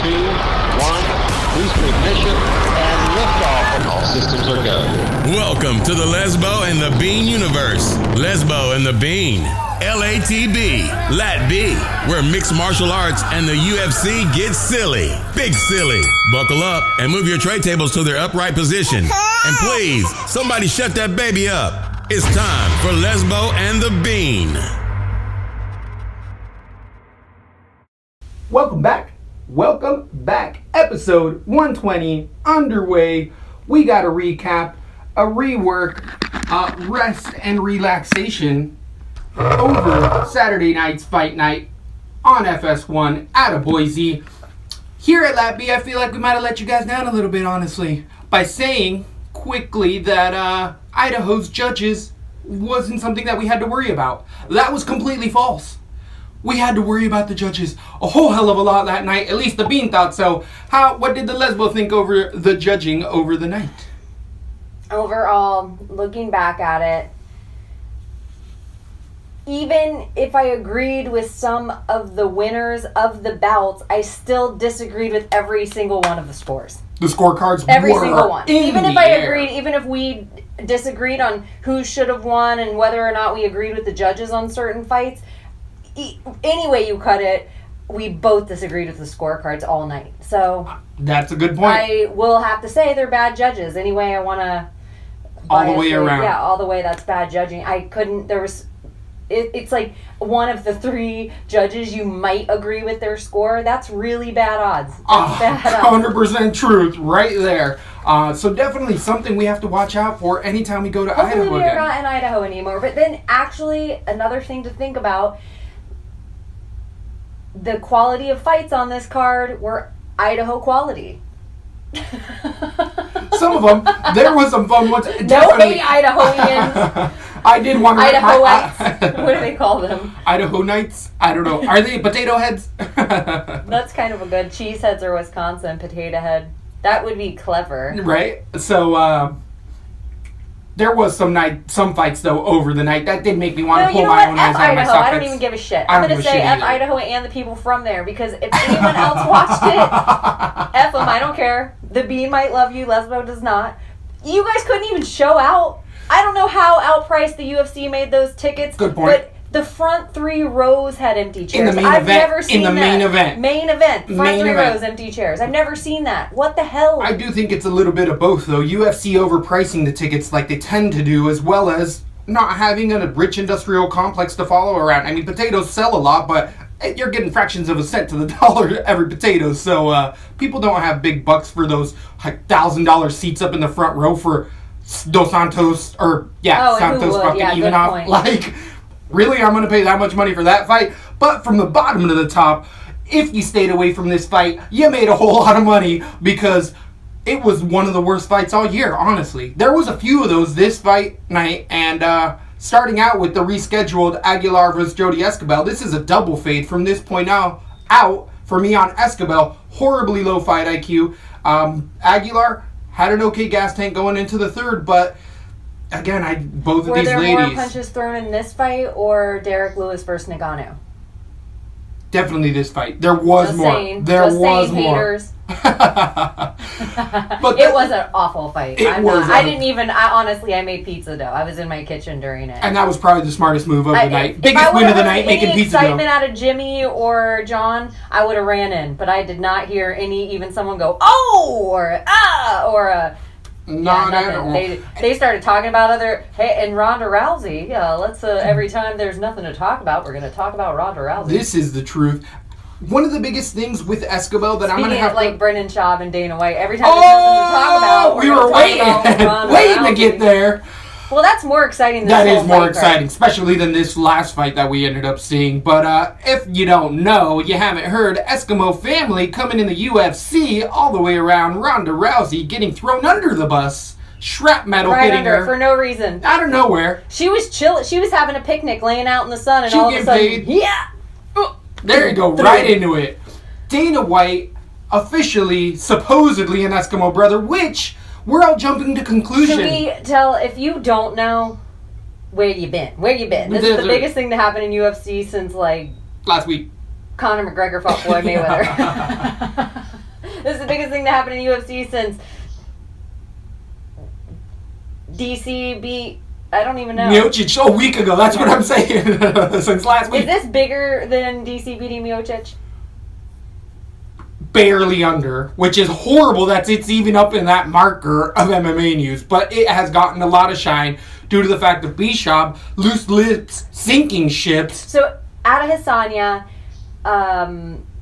2, 1, boost ignition, and liftoff, and all systems are go. Welcome to the Lesbo and the Bean universe. Lesbo and the Bean. LaTB, LaTB, where mixed martial arts and the UFC get silly. Big silly. Buckle up and move your tray tables to their upright position. And please, somebody shut that baby up. It's time for Lesbo and the Bean. Welcome back. Episode 120 underway. We got a recap, a rework, rest and relaxation over Saturday night's fight night on FS1 out of Boise. Here at LaTB, I feel like we might have let you guys down a little bit, honestly, by saying quickly that Idaho's judges wasn't something that we had to worry about. That was completely false. We had to worry about the judges a whole hell of a lot that night. At least the Bean thought so. What did the Lesbo think over the judging over the night? Overall, looking back at it, even if I agreed with some of the winners of the bouts, I still disagreed with every single one of the scores. The scorecards every were single one. in Even if the I air. agreed, even if we disagreed on who should have won and whether or not we agreed with the judges on certain fights, any way you cut it, we both disagreed with the scorecards all night. So that's a good point. I will have to say they're bad judges. Anyway, I want to all the way around. Yeah, all the way. That's bad judging. I couldn't. There was. It's like one of the three judges you might agree with their score. That's really bad odds. That's bad odds. 100% truth right there. So definitely something we have to watch out for anytime we go to Hopefully Idaho we're again. not in Idaho anymore. But then actually another thing to think about, the quality of fights on this card were Idaho quality. Some of them, there was some fun ones. No Definitely. hate Idahoians. I did want to... Idahoites. What do they call them? Idaho Knights? I don't know. Are they potato heads? That's kind of a good... Cheeseheads are Wisconsin, potato head. That would be clever. Right? So, there was some fights, though, over the night. That did make me want to pull my own eyes out of my Idaho. I don't sockets. even give a shit. I I'm don't going to give a say shit F either. Idaho and the people from there, because if anyone else watched it, F them, I don't care. The Bean might love you, Lesbo does not. You guys couldn't even show out. I don't know how outpriced the UFC made those tickets. Good point. But the front 3 rows had empty chairs. In the main I've event. never seen that. Main event. Main event. Front Main 3 event. rows empty chairs. I've never seen that. What the hell? I do think it's a little bit of both, though. UFC overpricing the tickets like they tend to do, as well as not having a rich industrial complex to follow around. I mean, potatoes sell a lot, but you're getting fractions of a cent to the dollar every potato. So people don't have big bucks for those $1,000 seats up in the front row for Dos Santos, Santos would? fucking Yeah, even good off. point. Like, really, I'm going to pay that much money for that fight? But from the bottom to the top, if you stayed away from this fight, you made a whole lot of money, because it was one of the worst fights all year, honestly. There was a few of those this fight night, and starting out with the rescheduled Aguilar versus Jody Escobar, this is a double fade from this point out for me on Escobar. Horribly low fight IQ. Aguilar had an okay gas tank going into the third, but again, both of these ladies... Were there more punches thrown in this fight or Derek Lewis versus Nagano? Definitely this fight. There was Just more. saying. There Just was saying, more. haters. But It was an awful fight. I made pizza dough. I was in my kitchen during it. And that was probably the smartest move of the night. If Biggest I win of the would've night, heard making any pizza excitement dough. out of Jimmy or John, I would have ran in. But I did not hear even someone go, oh, or ah, or a... Not at nothing. all. They started talking about and Ronda Rousey. Yeah, let's every time there's nothing to talk about, we're going to talk about Ronda Rousey. This is the truth. One of the biggest things with Escobar that I'm going to have like Brendan Schaub and Dana White. Every time there's nothing to talk about, we were waiting to get there. Well, that's more exciting than That this is whole more fight, exciting, right? especially than this last fight that we ended up seeing. But if you don't know, you haven't heard, Eskimo family coming in the UFC all the way around, Ronda Rousey getting thrown under the bus, shrapnel Right hitting under her for no reason. out of nowhere. She was chill. She was having a picnic, laying out in the sun, and She all of a get sudden, paid. yeah. There you go, right into it. Dana White officially, supposedly an Eskimo brother, which we're all jumping to conclusion. Should we tell, if you don't know, where you been? Where you been? This is the biggest thing to happen in UFC since, like, Last week. Conor McGregor fought Floyd Mayweather. biggest thing to happen in UFC since DC beat, I don't even know. Miocic a week ago. That's what I'm saying. Since last week. Is this bigger than DC beating Miocic? Barely under, which is horrible that it's even up in that marker of MMA news. But it has gotten a lot of shine due to the fact of Bishop, loose lips, sinking ships. So, Adesanya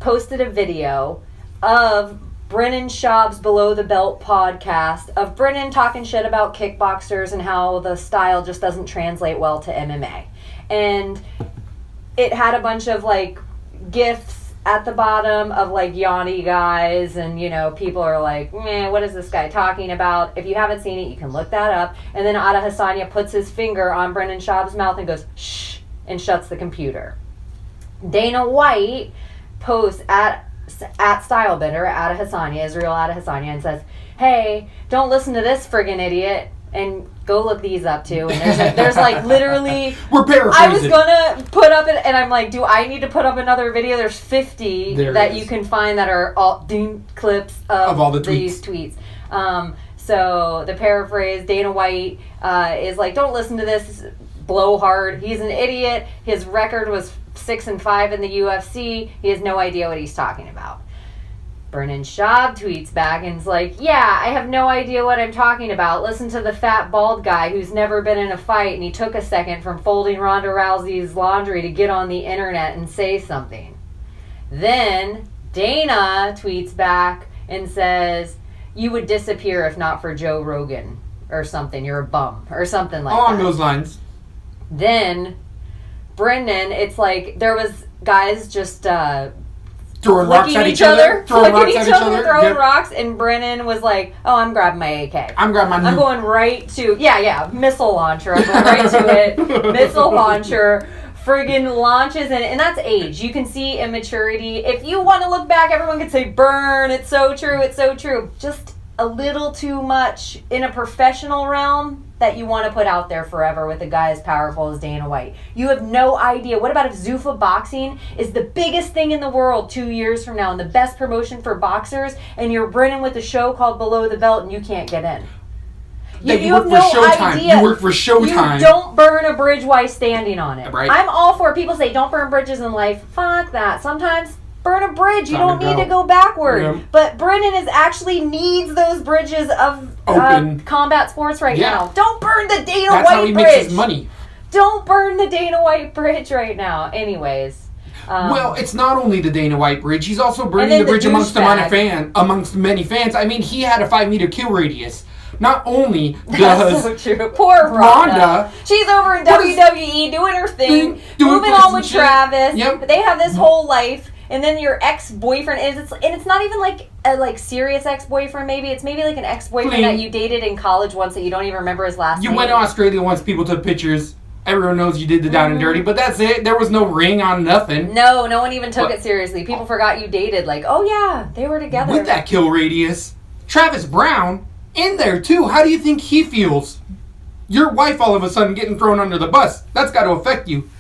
posted a video of Brennan Schaub's Below the Belt podcast of Brennan talking shit about kickboxers and how the style just doesn't translate well to MMA. And it had a bunch of, like, GIFs at the bottom of, like, Yanni guys, and, you know, people are like, man, what is this guy talking about? If you haven't seen it, you can look that up. And then Adesanya puts his finger on Brennan Schaub's mouth and goes, shh, and shuts the computer. Dana White posts at Stylebender, Adesanya, Israel Adesanya, and says, hey, don't listen to this friggin' idiot, and go look these up too. And there's like literally, we're paraphrasing. I was gonna put up it, and I'm like, do I need to put up another video? There's 50 that you can find that are all clips of all these tweets. So the paraphrase, Dana White is like, don't listen to this blowhard. He's an idiot. His record was 6-5 in the UFC. He has no idea what he's talking about. Brennan Schaub tweets back and is like, yeah, I have no idea what I'm talking about. Listen to the fat bald guy who's never been in a fight, and he took a second from folding Ronda Rousey's laundry to get on the internet and say something. Then Dana tweets back and says, you would disappear if not for Joe Rogan or something. You're a bum or something like that. Along those lines. Then Brennan, it's like there was guys just throwing rocks at each other. Throwing rocks, and Brennan was like, oh, I'm grabbing my AK. I'm going right to, missile launcher. I'm going right to it. Missile launcher. Friggin' launches, and that's age. You can see immaturity. If you want to look back, everyone can say, burn, it's so true, it's so true. Just a little too much in a professional realm that you want to put out there forever with a guy as powerful as Dana White. You have no idea. What about if Zuffa Boxing is the biggest thing in the world 2 years from now and the best promotion for boxers, and you're Brennan with a show called Below the Belt and you can't get in? You work have no for Showtime. idea. You work for Showtime. You don't burn a bridge while standing on it. Right. I'm all for it. People say don't burn bridges in life. Fuck that. Sometimes burn a bridge. You don't need to go backward. Yeah. But Brennan actually needs those bridges of combat sports right now. Don't burn the Dana White bridge. That's how he makes his money. Don't burn the Dana White bridge right now. Anyways. Well, it's not only the Dana White bridge. He's also burning the bridge amongst many fans. I mean, he had a 5-meter kill radius. Not only does... That's so true. Poor Ronda. She's over in WWE doing her thing, moving on with Travis. Yep. They have this whole life, and then your ex-boyfriend, and it's not even like a serious ex-boyfriend maybe. It's maybe like an ex-boyfriend that you dated in college once that you don't even remember his last name. You went to Australia once, people took pictures. Everyone knows you did the down and dirty, but that's it. There was no ring on nothing. No one even took it seriously. People forgot you dated. Like, oh yeah, they were together. With that kill radius. Travis Brown... in there too. How do you think he feels? Your wife all of a sudden getting thrown under the bus. That's got to affect you.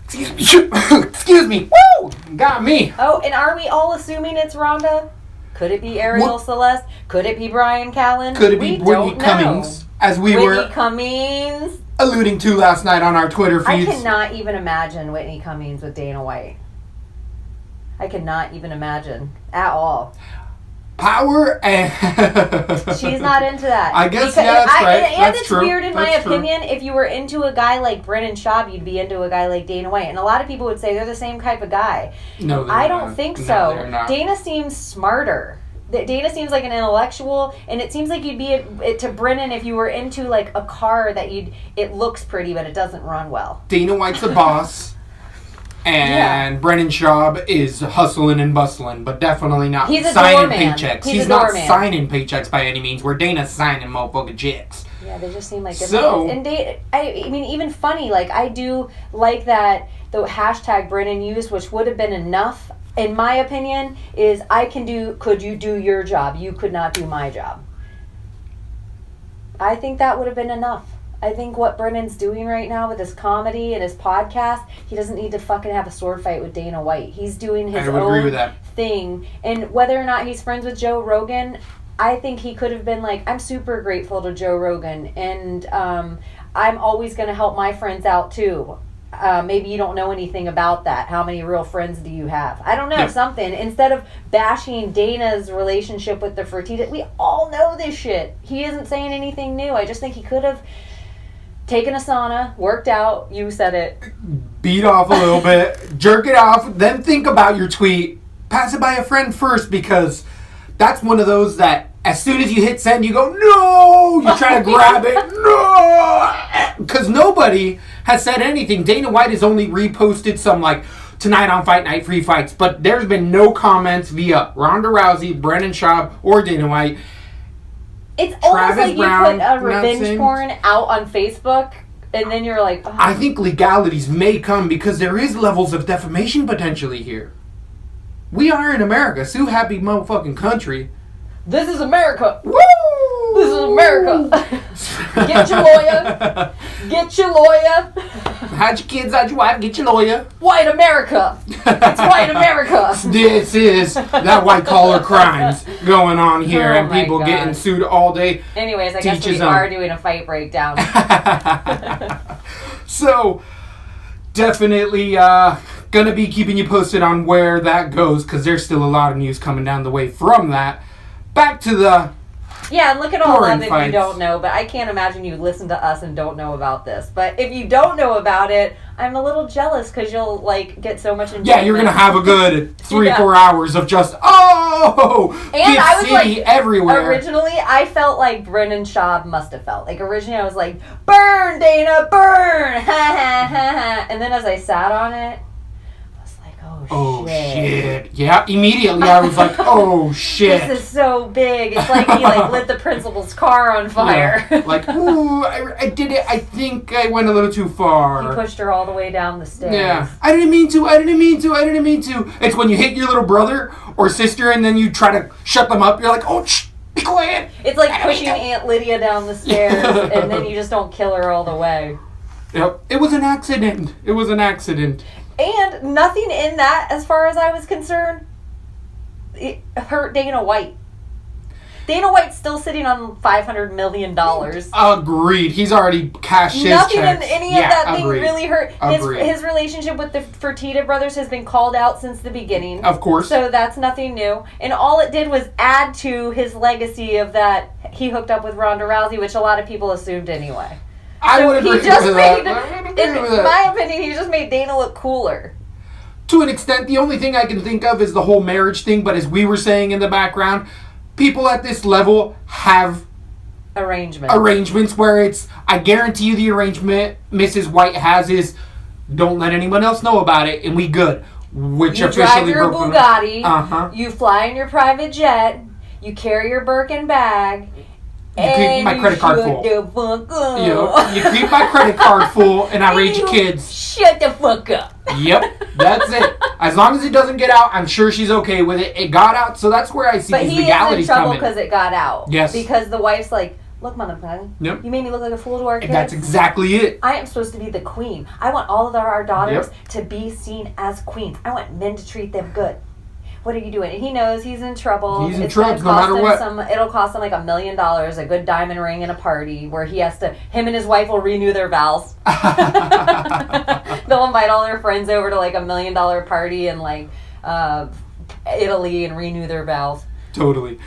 Excuse me. Woo! Got me. Oh, and are we all assuming it's Ronda? Could it be Ariel Celeste? Could it be Brian Callen? Could it be Whitney Cummings? As we were Cummings alluding to last night on our Twitter feeds. I cannot even imagine Whitney Cummings with Dana White. I cannot even imagine at all. Power and she's not into that. I guess that's right. And it's weird in my opinion. If you were into a guy like Brennan Schaub, you'd be into a guy like Dana White. And a lot of people would say they're the same type of guy. No, I don't think so. They're not. Dana seems smarter. Dana seems like an intellectual, and it seems like you'd be to Brennan if you were into like a car that it looks pretty but it doesn't run well. Dana White's the boss. And Brennan Schaub is hustling and bustling, but definitely not signing paychecks. He's not signing paychecks by any means, where Dana's signing motherfucking checks. Yeah, they just seem like different. And I mean, even funny, like, I do like that the hashtag Brennan used, which would have been enough, in my opinion, is could you do your job? You could not do my job. I think that would have been enough. I think what Brennan's doing right now with his comedy and his podcast, he doesn't need to fucking have a sword fight with Dana White. He's doing his own thing. And whether or not he's friends with Joe Rogan, I think he could have been like, I'm super grateful to Joe Rogan, and I'm always going to help my friends out too. Maybe you don't know anything about that. How many real friends do you have? I don't know, something. Instead of bashing Dana's relationship with the Fertitta, we all know this shit. He isn't saying anything new. I just think he could have taken a sauna, worked out, you said it. Beat off a little bit, jerk it off, then think about your tweet. Pass it by a friend first, because that's one of those that as soon as you hit send, you go, no! You try to grab it, no! Because nobody has said anything. Dana White has only reposted some, like, tonight on Fight Night free fights, but there's been no comments via Ronda Rousey, Brennan Schaub, or Dana White. It's almost like Brown, you put a revenge porn out on Facebook, and then you're like, oh. I think legalities may come because there is levels of defamation potentially here. We are in America. Sue happy motherfucking country. This is America. Woo! This is America. Get your lawyer. Get your lawyer. Hide your kids, hide your wife, get your lawyer. White America. It's white America. This is that white collar crimes going on here, Oh and people my God. getting sued all day. Anyways, I guess Teach his we own. are doing a fight breakdown. So, definitely gonna be keeping you posted on where that goes, because there's still a lot of news coming down the way from that. Back to the Yeah, and look at all Foreign of it fights. you don't know, but I can't imagine you listen to us and don't know about this. But if you don't know about it, I'm a little jealous because you'll, like, get so much enjoyment. yeah, you're gonna have a good 3-4 Yeah. hours of just And Kid I was City like, everywhere. originally, I felt like Brennan Schaub must have felt. Like, originally I was like, burn, Dana, burn! Ha ha ha ha. And then as I sat on it, I was like, Oh shit! Yeah, immediately I was like, "Oh shit!" This is so big. It's like he like lit the principal's car on fire. Yeah. Like, ooh, I did it. I think I went a little too far. He pushed her all the way down the stairs. Yeah, I didn't mean to. I didn't mean to. I didn't mean to. It's when you hit your little brother or sister and then you try to shut them up. You're like, "Oh, shh, be quiet." It's like pushing Aunt Lydia down the stairs, and then you just don't kill her all the way. Yep, it was an accident. It was an accident. And nothing in that, as far as I was concerned, it hurt Dana White. Dana White's still sitting on $500 million. Agreed. He's already cashed his Nothing checks. in any of that thing agreed. really hurt. Agreed. His relationship with the Fertitta brothers has been called out since the beginning. Of course. So that's nothing new. And all it did was add to his legacy of that he hooked up with Ronda Rousey, which a lot of people assumed anyway. I would agree with that. In my opinion, he just made Dana look cooler. To an extent, the only thing I can think of is the whole marriage thing, but as we were saying in the background, people at this level have arrangements where it's, I guarantee you the arrangement Mrs. White has is, don't let anyone else know about it, and we good. Which you officially drive your broke Bugatti, you fly in your private jet, you carry your Birkin bag, You keep my credit card full. You keep my credit card full, and I raise your kids. Shut the fuck up. Yep, that's it. As long as it doesn't get out, I'm sure she's okay with it. It got out, so that's where I see But these he is in legalities trouble coming. because it got out. Yes. Because the wife's like, look, motherfucker, Yep. you made me look like a fool to our kids. And that's exactly it. I am supposed to be the queen. I want all of our daughters to be seen as queens. I want men to treat them good. What are you doing? And he knows he's in trouble. He's in It's trouble gonna no cost matter him what. It'll cost him like $1 million, a good diamond ring, and a party where him and his wife will renew their vows. They'll invite all their friends over to like $1 million party in like Italy and renew their vows. Totally.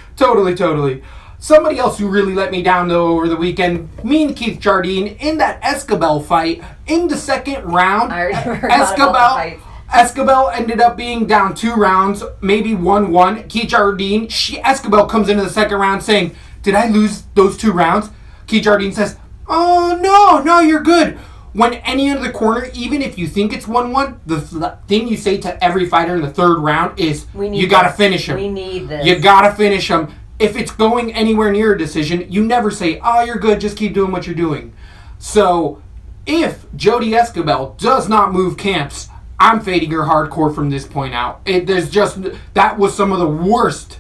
Somebody else who really let me down though over the weekend, me and Keith Jardine in that Escobel fight in the second round. I already forgot about the fight. Escobel ended up being down 2 rounds, maybe 1-1. Keith Jardine, Escobel comes into the second round saying, "Did I lose those 2 rounds?" Keith Jardine says, "Oh, no, you're good." When any other corner, even if you think it's 1-1, the thing you say to every fighter in the third round is, you gotta finish him. We need this. You gotta finish him. If it's going anywhere near a decision, you never say, "Oh, you're good, just keep doing what you're doing." So, if Jody Escobel does not move camps, I'm fading her hardcore from this point out. That was some of the worst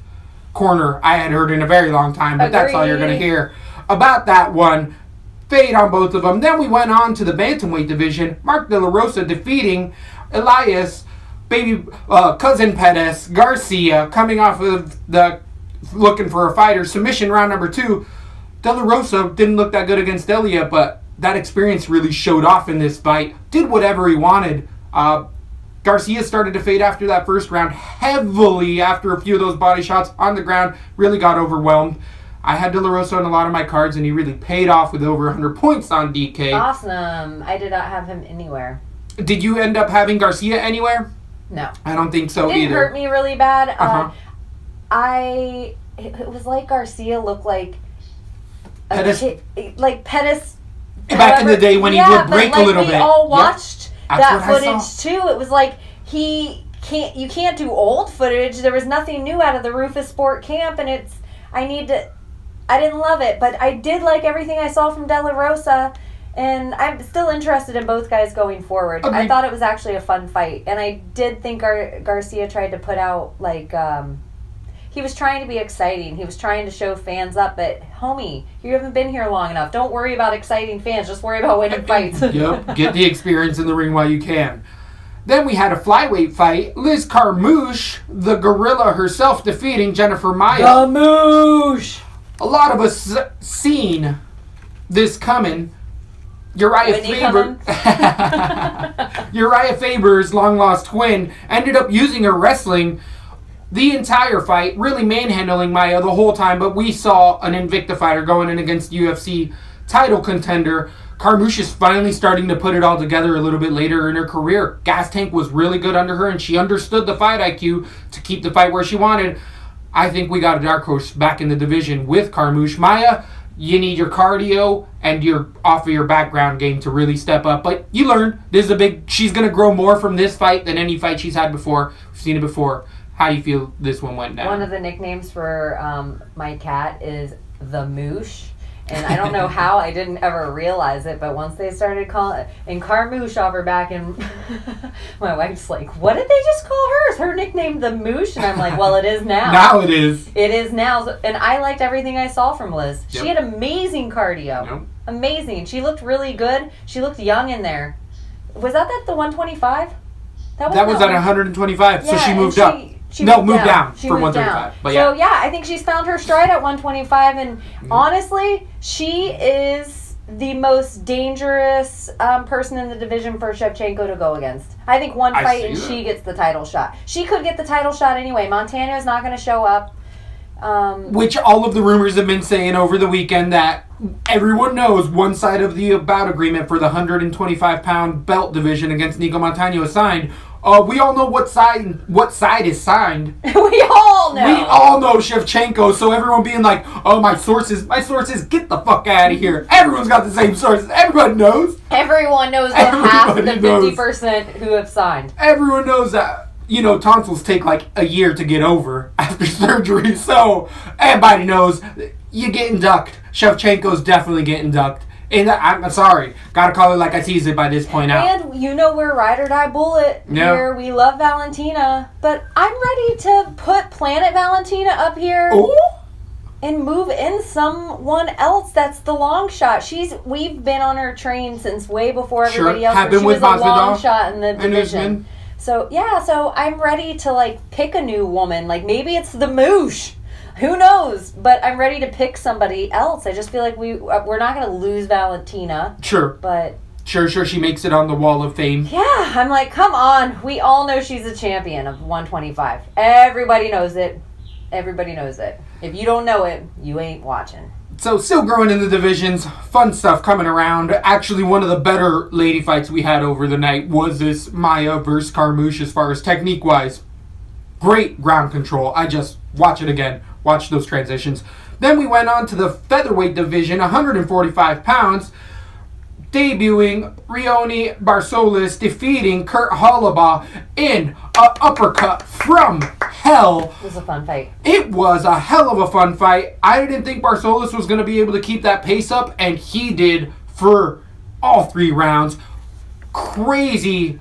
corner I had heard in a very long time, but that's all you're going to hear about that one. Fade on both of them. Then we went on to the bantamweight division. Mark De La Rosa defeating Elias cousin Pettis, Garcia, coming off of the looking for a fighter. Submission round number 2. De La Rosa didn't look that good against Elia, but that experience really showed off in this fight. Did whatever he wanted. Garcia started to fade after that first round heavily after a few of those body shots on the ground. Really got overwhelmed. I had De La Rosa in a lot of my cards, and he really paid off with over 100 points on DK. Awesome. I did not have him anywhere. Did you end up having Garcia anywhere? No. I don't think so It didn't either. hurt me really bad. Uh-huh. It was like Garcia looked like Pettis. like Pettis. Back in the day when he would break but a little we bit. all watched That's that what I footage too. It was like you can't do old footage. There was nothing new out of the Rufus Sport camp, and I didn't love it, but I did like everything I saw from De La Rosa, and I'm still interested in both guys going forward. Agreed. I thought it was actually a fun fight, and I did think Garcia tried to put out, like, he was trying to be exciting. He was trying to show fans up, but, homie, you haven't been here long enough. Don't worry about exciting fans. Just worry about winning fights. Yep, get the experience in the ring while you can. Then we had a flyweight fight. Liz Carmouche, the gorilla herself, defeating Jennifer Maia. Gamoosh! A lot of us seen this coming. Uriah Faber's long-lost twin ended up using her wrestling the entire fight, really manhandling Maia the whole time, but we saw an Invicta fighter going in against UFC title contender. Carmouche is finally starting to put it all together a little bit later in her career. Gas Tank was really good under her, and she understood the fight IQ to keep the fight where she wanted. I think we got a dark horse back in the division with Carmouche. Maia, you need your cardio and your off of your background game to really step up. But you learned she's going to grow more from this fight than any fight she's had before. We've seen it before. How do you feel this one went down? One of the nicknames for my cat is the Moosh. And I don't know how I didn't ever realize it, but once they started calling it, and Carmouche over back, and my wife's like, what did they just call her? Is her nickname the Moosh? And I'm like, well, it is now. Now it is. It is now. And I liked everything I saw from Liz. Yep. She had amazing cardio. Yep. Amazing. She looked really good. She looked young in there. Was that the 125? That was at 125, so she moved up. Moved down She from moved 135. down. But so yeah, I think she's found her stride at 125, and honestly, she is the most dangerous person in the division for Shevchenko to go against. I think one fight and she gets the title shot. She could get the title shot anyway. Montana is not going to show up. Which all of the rumors have been saying over the weekend that everyone knows one side of the bout agreement for the 125-pound belt division against Nico Montano is signed. We all know what side is signed. We all know. We all know Shevchenko, so everyone being like, oh, my sources, get the fuck out of here. Everyone's got the same sources. Everyone knows. Everyone knows the half of the 50% who have signed. Everyone knows that, tonsils take like a year to get over after surgery, so everybody knows you getting ducked. Shevchenko's definitely getting ducked. And I'm sorry, gotta call it like I sees it by this point out. And we're ride or die bullet here. We love Valentina, but I'm ready to put Planet Valentina up here and move in someone else that's the long shot. We've been on her train since way before everybody else. She was a long shot in the division. So I'm ready to pick a new woman. Maybe it's the Moosh. Who knows? But I'm ready to pick somebody else. I just feel like we're not going to lose Valentina. Sure. But Sure, she makes it on the Wall of Fame. Yeah, I'm like, come on. We all know she's a champion of 125. Everybody knows it. Everybody knows it. If you don't know it, you ain't watching. So, still growing in the divisions, fun stuff coming around. Actually, one of the better lady fights we had over the night was this Maia versus Carmouche as far as technique-wise. Great ground control. I just watch it again. Watch those transitions. Then we went on to the featherweight division, 145 pounds, debuting Rioni Barsolis, defeating Kurt Hollabaugh in an uppercut from hell. It was a fun fight. It was a hell of a fun fight. I didn't think Barsolis was going to be able to keep that pace up, and he did for all 3 rounds. Crazy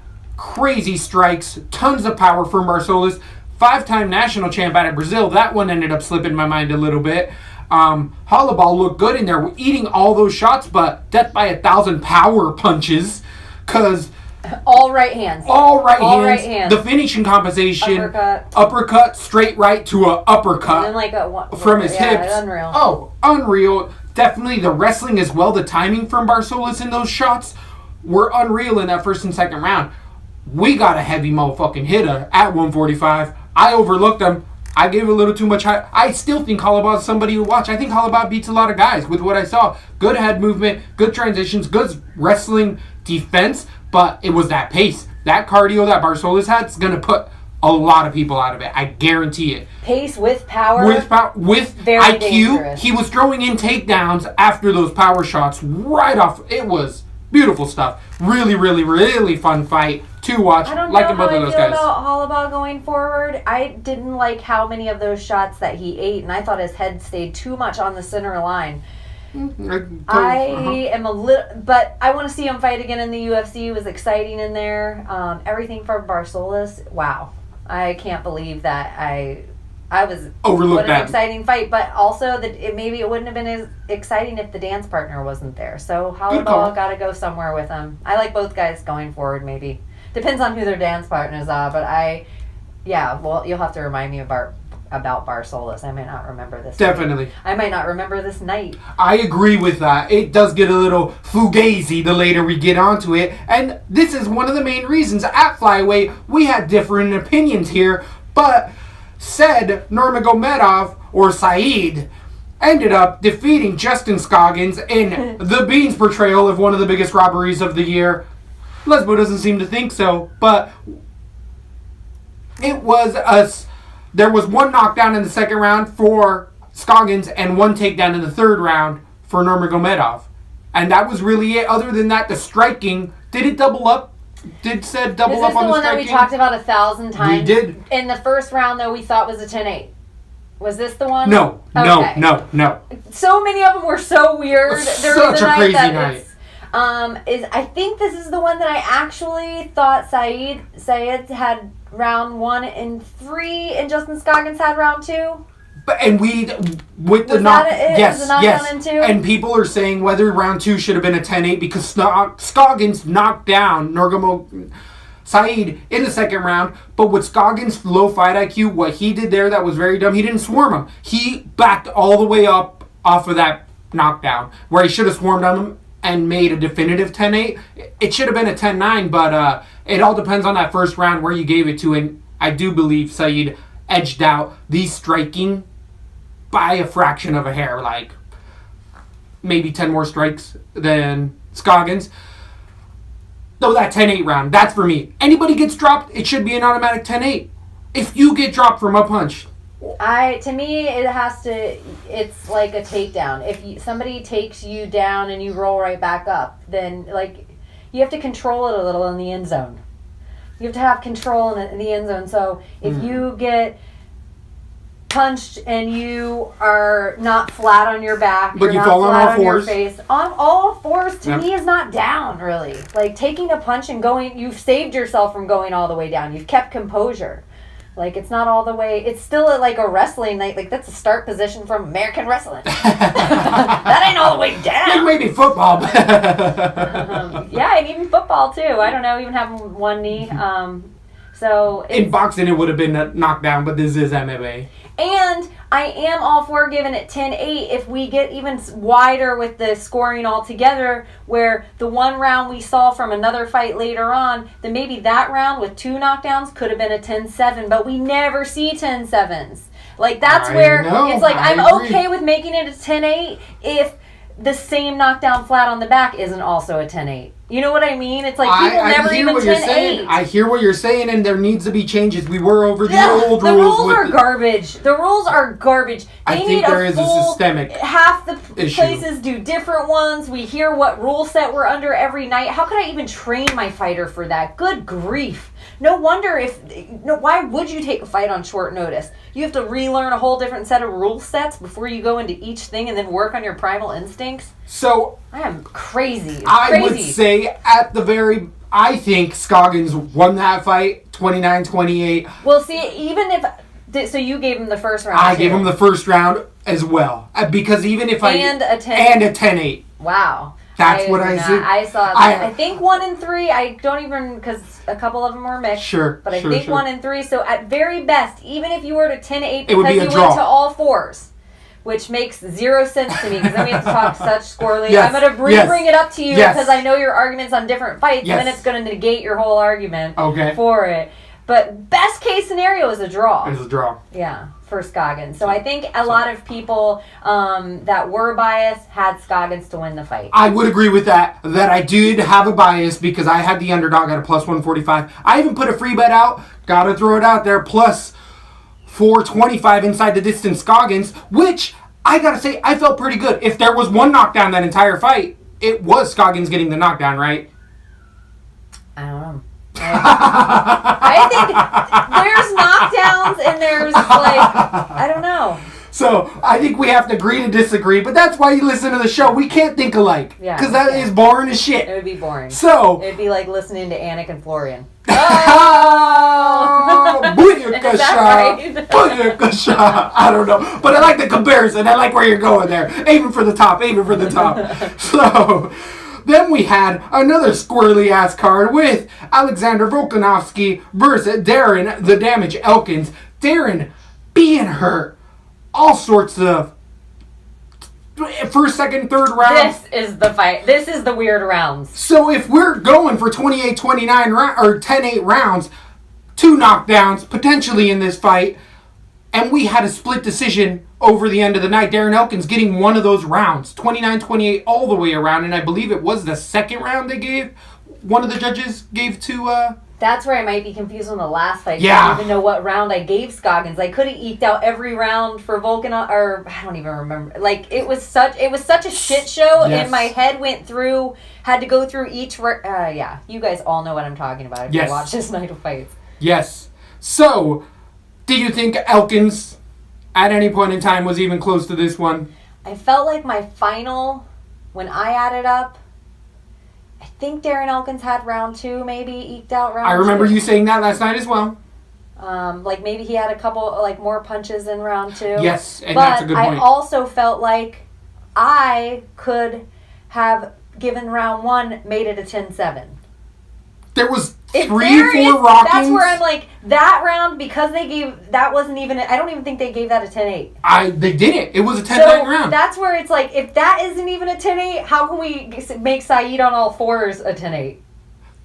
strikes, tons of power from Barsolis. 5-time national champ out of Brazil. That one ended up slipping my mind a little bit. Hollabaugh looked good in there, eating all those shots, but death by 1,000 power punches. Because All right hands. All right All hands. right hands. The finishing composition. Uppercut. Uppercut, straight right to a uppercut. And then like from his hips. Unreal. Oh, unreal. Definitely the wrestling as well. The timing from Barcelos in those shots were unreal in that first and second round. We got a heavy motherfucking hitter at 145. I overlooked him. I gave a little too much high. I still think Holloway is somebody to watch. I think Holloway beats a lot of guys with what I saw. Good head movement, good transitions, good wrestling defense, but it was that pace. That cardio that Barcelos had is going to put a lot of people out of it. I guarantee it. Pace with power. With very IQ, dangerous. he was throwing in takedowns after those power shots right off. It was beautiful stuff. Really, really, really fun fight to watch. I don't like know both how of I those feel guys. about Holloway going forward. I didn't like how many of those shots that he ate, and I thought his head stayed too much on the center line. I am a little, but I want to see him fight again in the UFC. It was exciting in there. Everything from Barcelos, wow. I can't believe that I was Overlooked what an that. exciting fight, but also that maybe it wouldn't have been as exciting if the dance partner wasn't there. So call. Holloway got to go somewhere with him. I like both guys going forward. Maybe depends on who their dance partners are, but well, you'll have to remind me about Barcelos. I might not remember this. Definitely. I might not remember this night. I agree with that. It does get a little fugazi the later we get onto it. And this is one of the main reasons at Flyweight we had different opinions here. But said Nurmagomedov, or Saeed, ended up defeating Justin Scoggins in the Beans portrayal of one of the biggest robberies of the year. Lesbo doesn't seem to think so. But it was there was one knockdown in the second round for Scoggins and one takedown in the third round for Nurmagomedov. And that was really it. Other than that, the striking, did it double up? Did said double up on the striking? This is the one that we talked about 1,000 times. We did. In the first round, though, we thought was a 10-8. Was this the one? No. So many of them were so weird. Such a crazy night. I think this is the one that I actually thought Saeed had round 1 and 3, and Justin Scoggins had round 2. But and we with the Was knock, that it? yes, Was the knockdown in 2? And people are saying whether round 2 should have been a 10-8 because Scoggins knocked down Saeed in the second round. But with Scoggins' low fight IQ, what he did there that was very dumb. He didn't swarm him. He backed all the way up off of that knockdown where he should have swarmed on him and made a definitive 10-8. It should have been a 10-9, but it all depends on that first round where you gave it to. And I do believe Saeed edged out the striking by a fraction of a hair, like maybe 10 more strikes than Scoggins. Though that 10-8 round, that's for me. Anybody gets dropped, it should be an automatic 10-8. If you get dropped from a punch. To me, it's like a takedown. If somebody takes you down and you roll right back up, then like you have to control it a little in the end zone. You have to have control in the end zone. So if you get punched and you are not flat on your back, but you're you not fall on flat all on your fours. face. On all fours to Yep. me is not down really. Like taking a punch and going, you've saved yourself from going all the way down. You've kept composure. Like it's not all the way. It's still like a wrestling night. Like that's a start position from American wrestling. That ain't all the way down. Like maybe football. Yeah, and even football too. I don't know. Even having one knee. So in boxing, it would have been a knockdown, but this is MMA. And I am all for giving it 10-8 if we get even wider with the scoring altogether, where the one round we saw from another fight later on, then maybe that round with 2 knockdowns could have been a 10-7, but we never see 10-7s. Like, that's where it's like, I'm okay with making it a 10-8 if the same knockdown flat on the back isn't also a 10-8. You know what I mean? It's like people never even 10-8. I hear what you're saying, and there needs to be changes. We were over the old rules. The rules are garbage. The rules are garbage. I think there is a systemic half the issue. places do different ones. We hear what rule set we're under every night. How could I even train my fighter for that? Good grief. No wonder why would you take a fight on short notice? You have to relearn a whole different set of rule sets before you go into each thing and then work on your primal instincts. So I am crazy. I would say I think Scoggins won that fight 29-28. Well, see, even if so, you gave him the first round. I gave him the first round as well, because even if and a 10. and a 10-8. Wow. That's what I see. I saw. I think 1 and 3. I don't even, because a couple of them were mixed. Sure. But I think 1 and 3. So at very best, even if you were to 10-8 it would because be a you draw. went to all fours, which makes zero sense to me because then we have to talk such squirrely. Yes. I'm going to bring it up to you Yes. because I know your arguments on different fights, Yes. and then it's going to negate your whole argument Okay. for it. But best case scenario is a draw. It's a draw. Yeah, for Scoggins. So I think a lot of people that were biased had Scoggins to win the fight. I would agree with that. That I did have a bias because I had the underdog at a plus 145. I even put a free bet out. Gotta throw it out there. Plus 425 inside the distance Scoggins, which I gotta say I felt pretty good. If there was one knockdown that entire fight, it was Scoggins getting the knockdown, right? I don't know. I think there's knockdowns and there's I don't know. So I think we have to agree to disagree, but that's why you listen to the show. We can't think alike. Yeah. Because that is boring as shit. It would be boring. So. It'd be like listening to Anik and Florian. Oh! Booyakasha! Right? Booyakasha! I don't know. But I like the comparison. I like where you're going there. Aiming for the top. So, then we had another squirrely-ass card with Alexander Volkanovski versus Darren the Damage Elkins. Darren being hurt. All sorts of first, second, third round. This is the fight. This is the weird rounds. So if we're going for 28-29 or 10-8 rounds, 2 knockdowns potentially in this fight, and we had a split decision over the end of the night. Darren Elkins getting one of those rounds, 29-28 all the way around, and I believe it was the second round they gave. One of the judges gave to. That's where I might be confused on the last fight. Yeah. I don't even know what round I gave Scoggins. I could have eked out every round for Volkanov, or I don't even remember. Like it was such a shit show, Yes. and my head went through, had to go through each. Yeah, you guys all know what I'm talking about if Yes. you watch this night of fights. Yes. So, do you think Elkins, at any point in time, was even close to this one? I felt like my final, when I added up, I think Darren Elkins had round 2, maybe eked out round 2. I remember you saying that last night as well. Like maybe he had a couple more punches in round 2. Yes, and but that's a good point. I also felt like I could have given round 1, made it a 10-7. There was If 3, there 4 is- rockings. That's where I'm like, that round, because they gave, that wasn't even, I don't even think they gave that a 10-8. They did it. It was a 10-9 So round. that's where it's like, if that isn't even a 10-8, how can we make Saeed on all fours a 10-8?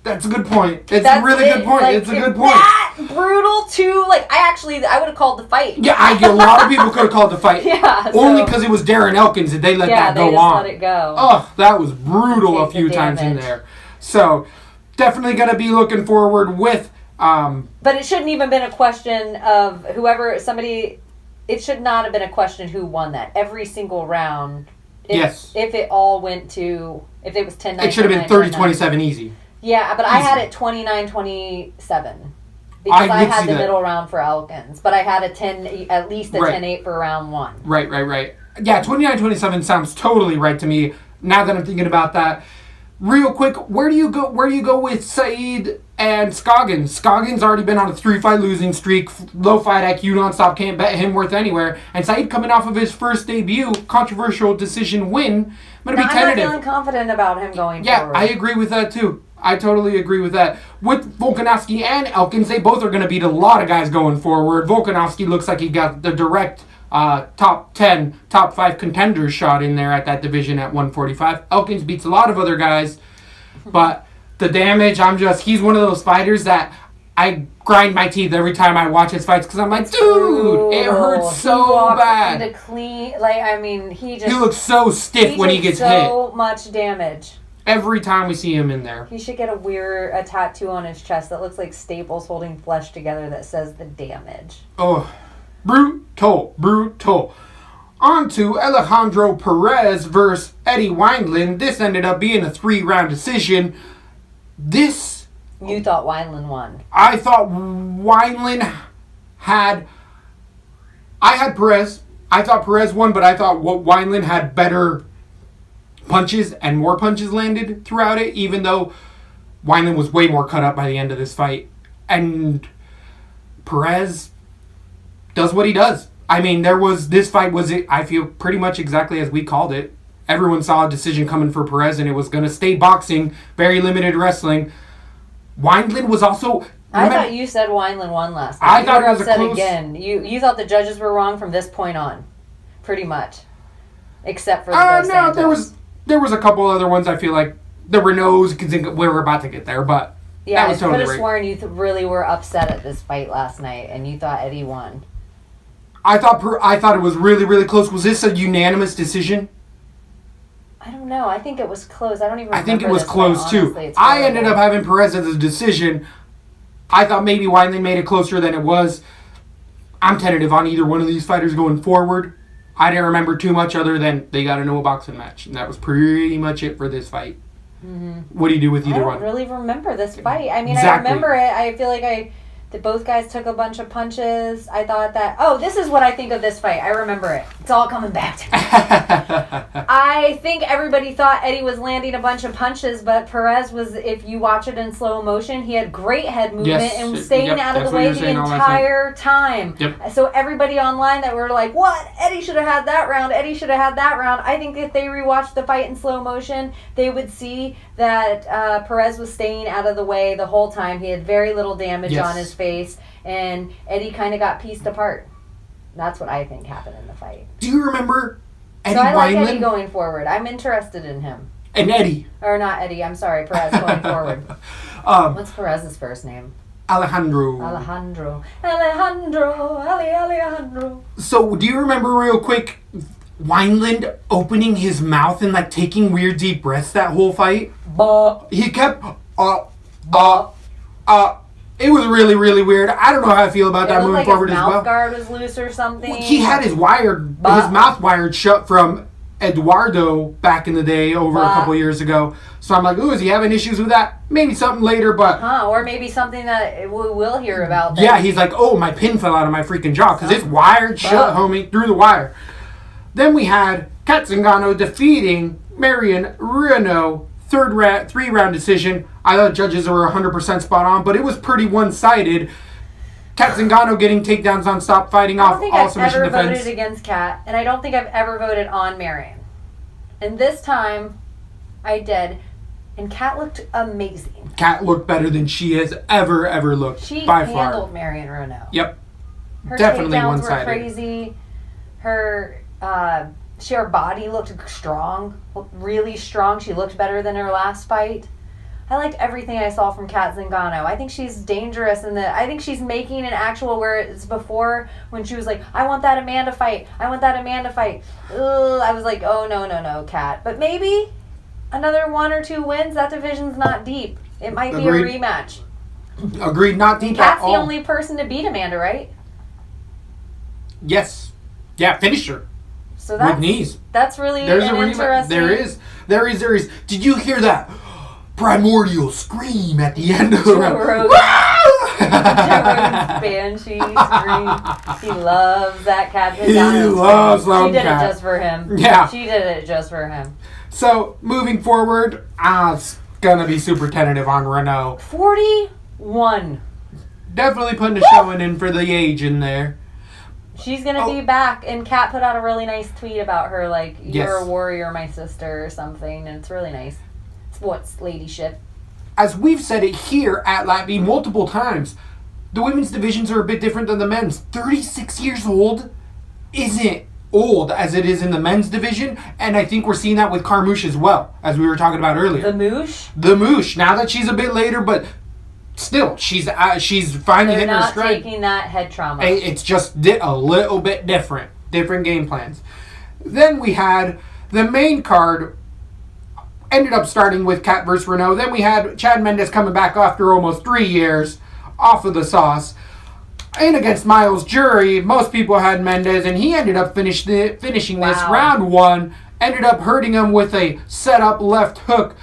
That's a good point. It's That's a really good point. Like, It's a good if point. That brutal too. Like I would have called the fight. Yeah, a lot of people could have called the fight. Yeah. Only because it was Darren Elkins that they let that they go just on. let it go. Oh, that was brutal a Take the few times in damage. there. So, definitely going to be looking forward with... But it shouldn't even been a question of it should not have been a question who won that. Every single round. Yes. If it all went to, if it was 10-9. it should have been 30-27 easy. Yeah, but I Easy. had it 29-27. Because I I did had see the that. middle round for Elkins. But I had at least a Right. 10-8 for round 1. Right. Yeah, 29-27 sounds totally right to me, now that I'm thinking about that. Real quick, where do you go with Saeed and Scoggins? Scoggins already been on a 3-fight losing streak, low fight IQ, nonstop, can't bet him worth anywhere. And Saeed coming off of his first debut, controversial decision win. I'm going to be I'm not tentative. feeling confident about him going Yeah, forward. I agree with that too. I totally agree with that. With Volkanovski and Elkins, they both are going to beat a lot of guys going forward. Volkanovski looks like he got the direct top 10, top 5 contenders shot in there at that division at 145. Elkins beats a lot of other guys, but the damage, he's one of those fighters that I grind my teeth every time I watch his fights because I'm like, dude, it hurts so bad. Into clean, he looks so stiff when he gets hit. So much damage. Every time we see him in there. He should get a tattoo on his chest that looks like staples holding flesh together that says the damage. Oh, brutal. On to Alejandro Perez versus Eddie Wineland. This ended up being a 3-round decision. You thought Wineland won. I thought Wineland had... I had Perez. I thought Perez won, but I thought Wineland had better punches and more punches landed throughout it, even though Wineland was way more cut up by the end of this fight. And Perez does what he does. I mean, this fight was, I feel, pretty much exactly as we called it. Everyone saw a decision coming for Perez, and it was going to stay boxing, very limited wrestling. Wineland was also... I thought you said Wineland won last night. I thought it was upset a close... again. You thought the judges were wrong from this point on, pretty much, except for the no, there was a couple other ones. I feel like the Renaults, because we were about to get there, but yeah, that was totally I could have right. sworn you really were upset at this fight last night, and you thought Eddie won. I thought it was really, really close. Was this a unanimous decision? I don't know. I think it was close. I don't even. I think it was this close fight, too. honestly. I ended up having Perez as a decision. I thought maybe Wineland made it closer than it was. I'm tentative on either one of these fighters going forward. I didn't remember too much other than they got into a boxing match. And that was pretty much it for this fight. Mm-hmm. What do you do with either one? I don't really remember this fight. I mean, Exactly. I remember it. I feel like that both guys took a bunch of punches. I thought that, this is what I think of this fight. I remember it. It's all coming back to me. I think everybody thought Eddie was landing a bunch of punches, but Perez was, if you watch it in slow motion, he had great head movement and was staying out of the way the entire time. Yep. So everybody online that were like, what? Eddie should have had that round. Eddie should have had that round. I think if they rewatched the fight in slow motion, they would see that Perez was staying out of the way the whole time. He had very little damage on his face, and Eddie kind of got pieced apart. That's what I think happened in the fight. Do you remember Eddie So I like Wineland? Eddie going forward. I'm interested in him. And Eddie. Or not Eddie, I'm sorry, Perez going forward. What's Perez's first name? Alejandro. Alejandro. So, do you remember real quick Wineland opening his mouth and like taking weird deep breaths that whole fight? He kept it was really, really weird. I don't know how I feel about that moving forward as well. His mouth guard was loose or something. He had his mouth wired shut from Eduardo back in the day over a couple years ago. So I'm like, ooh, is he having issues with that? Maybe something later, but... or maybe something that we will hear about. Yeah, he's like, oh, my pin fell out of my freaking jaw because it's wired shut, homie, through the wire. Then we had Kat Zingano defeating Marion Renault. Three-round decision. I thought judges were 100% spot on, but it was pretty one-sided. Kat Zingano getting takedowns on stop, fighting off all submission defense. I don't think I've ever voted against Kat, and I don't think I've ever voted on Marion. And this time, I did, and Kat looked amazing. Kat looked better than she has ever looked, she by far. She handled Marion Renault. Yep. Her Definitely takedowns one-sided. were crazy. Her body looked strong, really strong. She looked better than her last fight. I liked everything I saw from Kat Zingano. I think she's dangerous I think she's making an actual, where it's before when she was like, I want that Amanda fight. I was like, oh, no, Kat. But maybe another 1 or 2 wins. That division's not deep. It might be a rematch. Agreed, not deep Kat's at all. the only person to beat Amanda, right? Yes. Yeah, finish her. So that's, with knees. That's really There's an a interesting... There is. Did you hear that primordial scream at the end of the round? Joe Rogan's banshee scream. He loves that Kat Zingano. He loves that. She did it just for him. Yeah. She did it just for him. So, moving forward, it's going to be super tentative on Renault. 41. Definitely putting a showing in for the age in there. She's going to be back, and Kat put out a really nice tweet about her, like, you're a warrior, my sister, or something, and it's really nice. It's what's ladyship. As we've said it here at LaTB multiple times, the women's divisions are a bit different than the men's. 36 years old isn't old as it is in the men's division, and I think we're seeing that with Carmouche as well, as we were talking about earlier. The Moosh? The Moosh. Now that she's a bit later, but still, she's finally hitting her stride. They're not taking that head trauma. It's just a little bit different. Different game plans. Then we had the main card ended up starting with Kat versus Renault. Then we had Chad Mendes coming back after almost 3 years off of the sauce. And against Miles Jury, most people had Mendes, and he ended up finishing this round 1. Ended up hurting him with a set-up left hook,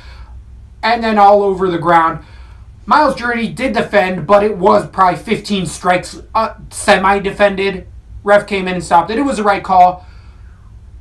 and then all over the ground. Miles Jury did defend, but it was probably 15 strikes semi-defended. Ref came in and stopped it. It was the right call.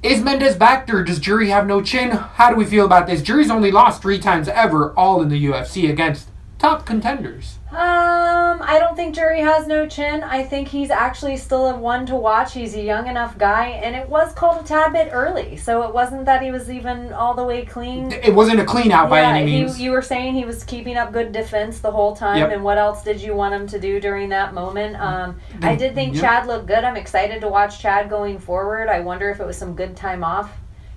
Is Mendes back, or does Jury have no chin? How do we feel about this? Jury's only lost 3 times ever, all in the UFC, against top contenders? I don't think Jury has no chin. I think he's actually still a one to watch. He's a young enough guy, and it was called a tad bit early, so it wasn't that he was even all the way clean. It wasn't a clean out by any means. You were saying he was keeping up good defense the whole time, Yep. and what else did you want him to do during that moment? I did think Chad looked good. I'm excited to watch Chad going forward. I wonder if it was some good time off.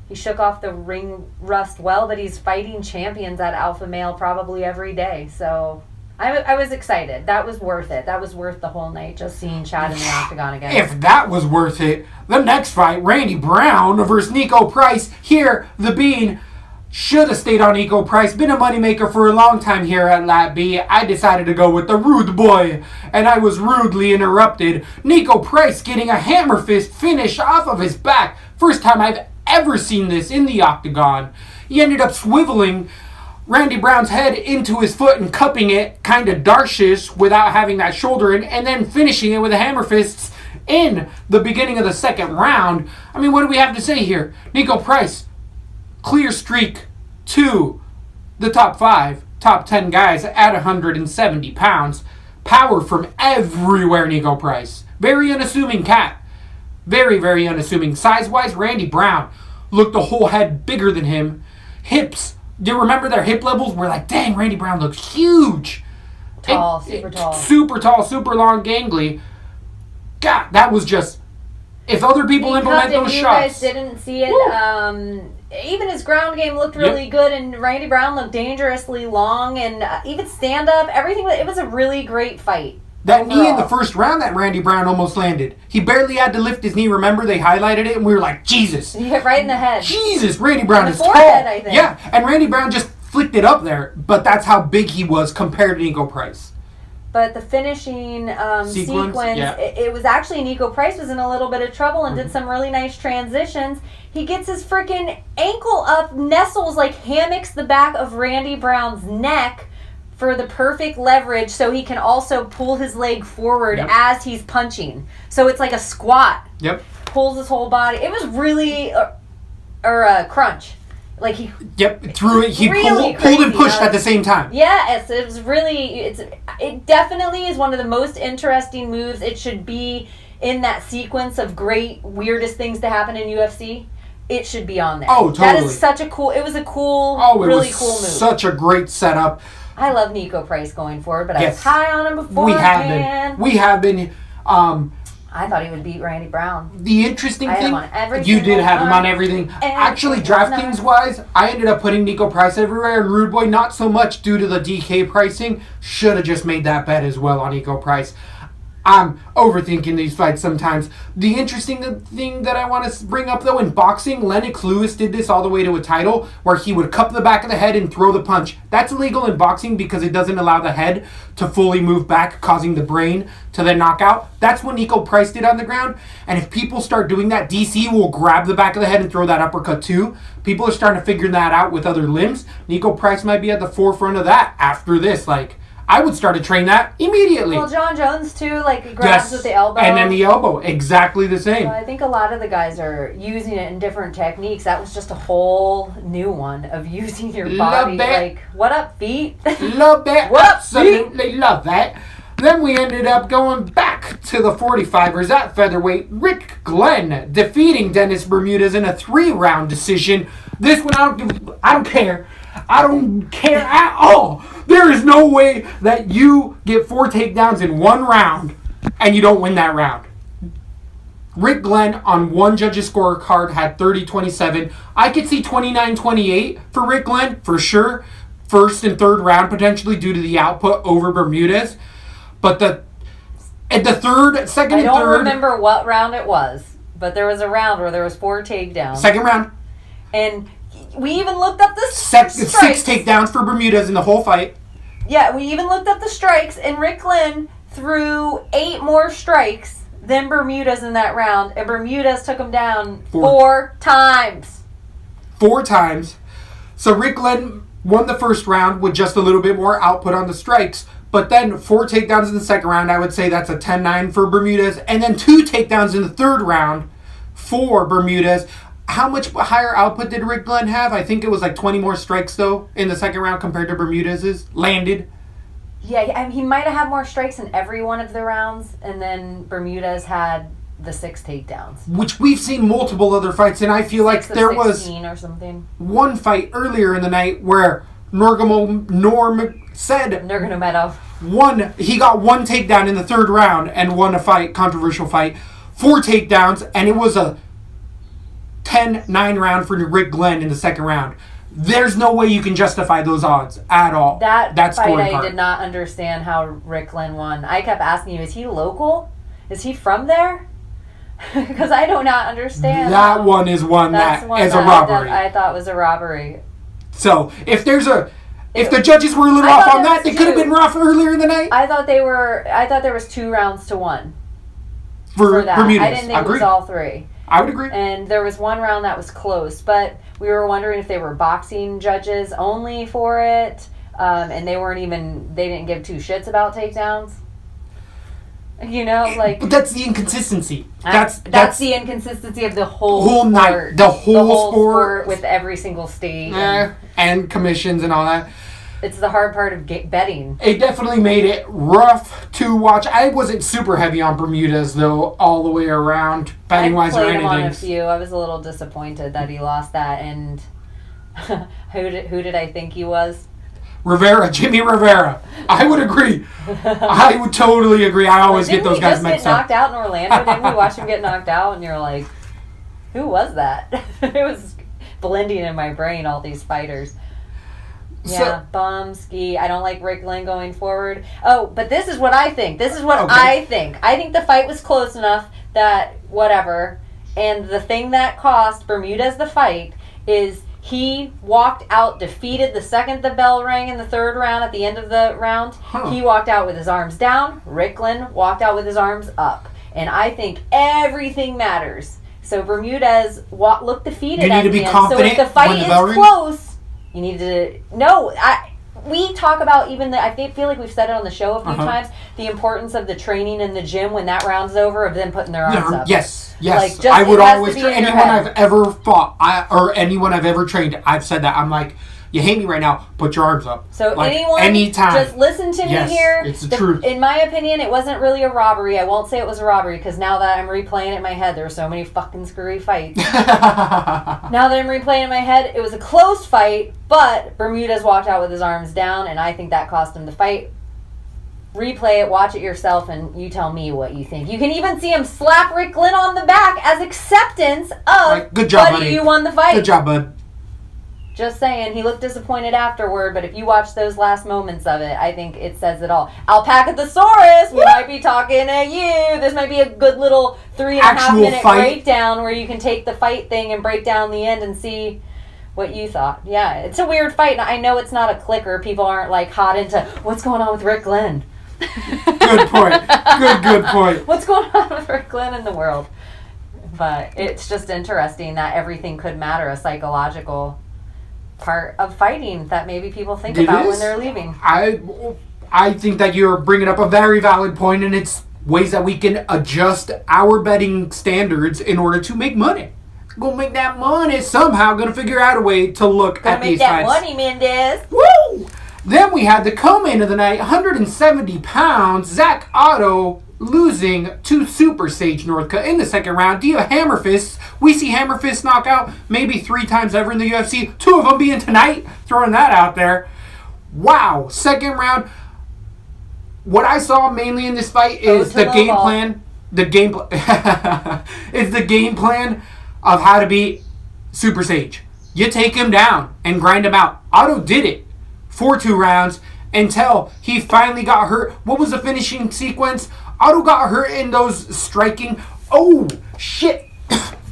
He shook off the ring rust well, but he's fighting champions at Alpha Male probably every day, so... I was excited. That was worth it. That was worth the whole night, just seeing Chad in the octagon again. If that was worth it, the next fight, Randy Brown versus Nico Price. Here, the Bean should have stayed on Nico Price. Been a moneymaker for a long time here at LaTB. I decided to go with the rude boy, and I was rudely interrupted. Nico Price getting a hammer fist finish off of his back. First time I've ever seen this in the octagon. He ended up swiveling Randy Brown's head into his foot and cupping it kind of darshish without having that shoulder in, and then finishing it with a hammer fists in the beginning of the second round. I mean, what do we have to say here? Nico Price, clear streak to the top 5, top 10 guys at 170 pounds. Power from everywhere, Nico Price. Very unassuming cat. Very, very unassuming. Size-wise, Randy Brown looked a whole head bigger than him. Hips. Do you remember their hip levels? We're like, dang, Randy Brown looks huge. Tall, super tall. Super tall, super long, gangly. God, that was just... If other people implement those shots... You guys didn't see it. Even his ground game looked really good, and Randy Brown looked dangerously long, and even stand-up, everything. It was a really great fight. That knee in the first round that Randy Brown almost landed. He barely had to lift his knee. Remember, they highlighted it, and we were like, Jesus. He hit right in the head. Jesus, Randy Brown is tall. I think. Yeah, and Randy Brown just flicked it up there, but that's how big he was compared to Nico Price. But the finishing sequence, it was actually Nico Price was in a little bit of trouble and did some really nice transitions. He gets his freaking ankle up, nestles like hammocks the back of Randy Brown's neck for the perfect leverage so he can also pull his leg forward as he's punching. So it's like a squat. Yep. Pulls his whole body. It was really... or a crunch. Like he... Yep, threw it. He really pulled and pushed at the same time. Yes, it was really... It definitely is one of the most interesting moves. It should be in that sequence of great, weirdest things to happen in UFC. It should be on there. Oh, totally. That is such a cool... It was a cool, really cool move. Such a great setup. I love Nico Price going forward, but I was high on him before. We have been. I thought he would beat Randy Brown. The interesting thing, you did have him on everything. Actually, DraftKings wise, I ended up putting Nico Price everywhere, and Rude Boy not so much due to the DK pricing. Should have just made that bet as well on Nico Price. I'm overthinking these fights sometimes. The interesting thing that I want to bring up, though, in boxing, Lennox Lewis did this all the way to a title, where he would cup the back of the head and throw the punch. That's illegal in boxing because it doesn't allow the head to fully move back, causing the brain to then knock out. That's what Nico Price did on the ground. And if people start doing that, DC will grab the back of the head and throw that uppercut too. People are starting to figure that out with other limbs. Nico Price might be at the forefront of that after this. I would start to train that immediately. Well, John Jones, too, he grabs with the elbow. And then the elbow, exactly the same. So I think a lot of the guys are using it in different techniques. That was just a whole new one of using your body. What up, feet? Love that. What up, absolutely love that. Then we ended up going back to the 45ers at featherweight. Rick Glenn defeating Dennis Bermudez in a 3-round decision. This one, I don't care. I don't care at all. There is no way that you get 4 takedowns in 1 round and you don't win that round. Rick Glenn on one judge's scorecard had 30-27. I could see 29-28 for Rick Glenn for sure. First and third round potentially due to the output over Bermudez. But second and third. I don't remember what round it was, but there was a round where there was 4 takedowns. Second round. And we even looked up the strikes. 6 takedowns for Bermudez in the whole fight. Yeah, we even looked up the strikes, and Rick Glenn threw 8 more strikes than Bermudez in that round, and Bermudez took him down 4 times. 4 times. So Rick Glenn won the first round with just a little bit more output on the strikes, but then 4 takedowns in the second round. I would say that's a 10-9 for Bermudez, and then 2 takedowns in the third round for Bermudez. How much higher output did Rick Glenn have? I think it was 20 more strikes, though, in the second round compared to Bermudez's landed. Yeah, I mean, he might have had more strikes in every one of the rounds, and then Bermudez had the 6 takedowns. Which we've seen multiple other fights, and I feel like there was or something. one fight earlier in the night where Nurmagomedov. He got 1 takedown in the 3rd round and won a fight, controversial fight. 4 takedowns, and it was a 10-9 round for Rick Glenn in the 2nd round. There's no way you can justify those odds at all. That fight, I did not understand how Rick Glenn won. I kept asking you, is he local? Is he from there? Because I do not understand. That one is one that is a robbery. I thought was a robbery. So, if the judges were a little off on that, they could have been rough earlier in the night. I thought there was 2 rounds to 1. For that. Bermudez. I didn't think it was all 3. I would agree. And there was 1 round that was close, but we were wondering if they were boxing judges only for it, and they didn't give 2 shits about takedowns. You know, like... But that's the inconsistency. That's the inconsistency of the whole sport. Night. The whole sport. With every single state. And commissions and all that. It's the hard part of betting. It definitely made it rough to watch. I wasn't super heavy on Bermudez, though, all the way around, betting-wise or anything. I played him on a few. I was a little disappointed that he lost that. And who did I think he was? Jimmy Rivera. I would agree. I would totally agree. I always get those guys mixed up. Didn't he just get knocked out in Orlando? Didn't we watch him get knocked out? And you're like, who was that? It was blending in my brain, all these fighters. Yeah, Bumski. I don't like Rick Glenn going forward. Oh, but this is what I think. I think. I think the fight was close enough that whatever. And the thing that cost Bermudez the fight is he walked out defeated the second the bell rang in the 3rd round at the end of the round. He walked out with his arms down. Rick Glenn walked out with his arms up. And I think everything matters. So Bermudez looked defeated you need to be confident. So if the fight is close... You need to... No, we talk about even I feel like we've said it on the show a few times, the importance of the training in the gym when that round's over of them putting their arms up. Yes. Like, I would always... Anyone I've ever fought, or anyone I've ever trained, I've said that. I'm like, you hate me right now, put your arms up. So like, anyone, anytime. Just listen to me here. It's the truth. In my opinion, it wasn't really a robbery. I won't say it was a robbery because now that I'm replaying it in my head, there were so many fucking screwy fights. Now that I'm replaying it in my head, it was a close fight, but Bermudez walked out with his arms down, and I think that cost him the fight. Replay it, watch it yourself, and you tell me what you think. You can even see him slap Rick Glenn on the back as acceptance of, good job, buddy, you won the fight. Good job, bud. Just saying, he looked disappointed afterward, but if you watch those last moments of it, I think it says it all. Alpaca-thesaurus, we might be talking at you. This might be a good little 3.5-minute breakdown where you can take the fight thing and break down the end and see what you thought. Yeah, it's a weird fight, and I know it's not a clicker. People aren't like hot into, what's going on with Rick Glenn? Good point. Good point. What's going on with Rick Glenn in the world? But it's just interesting that everything could matter, a psychological part of fighting that maybe people think about when they're leaving. I think that you're bringing up a very valid point, and it's ways that we can adjust our betting standards in order to make money. Gonna make that money somehow. Gonna figure out a way to look at these fights. Money Mendes. Woo! Then we had the co-main of the night, 170 pounds, Zach Otto losing to Super Sage Northcutt in the 2nd round. Dia Hammerfists. We see Hammerfists knock out maybe 3 times ever in the UFC. 2 of them being tonight. Throwing that out there. Wow. 2nd round. What I saw mainly in this fight is the game plan. It's the game plan of how to beat Super Sage. You take him down and grind him out. Otto did it for 2 rounds until he finally got hurt. What was the finishing sequence? Otto got hurt in those striking. Oh, shit.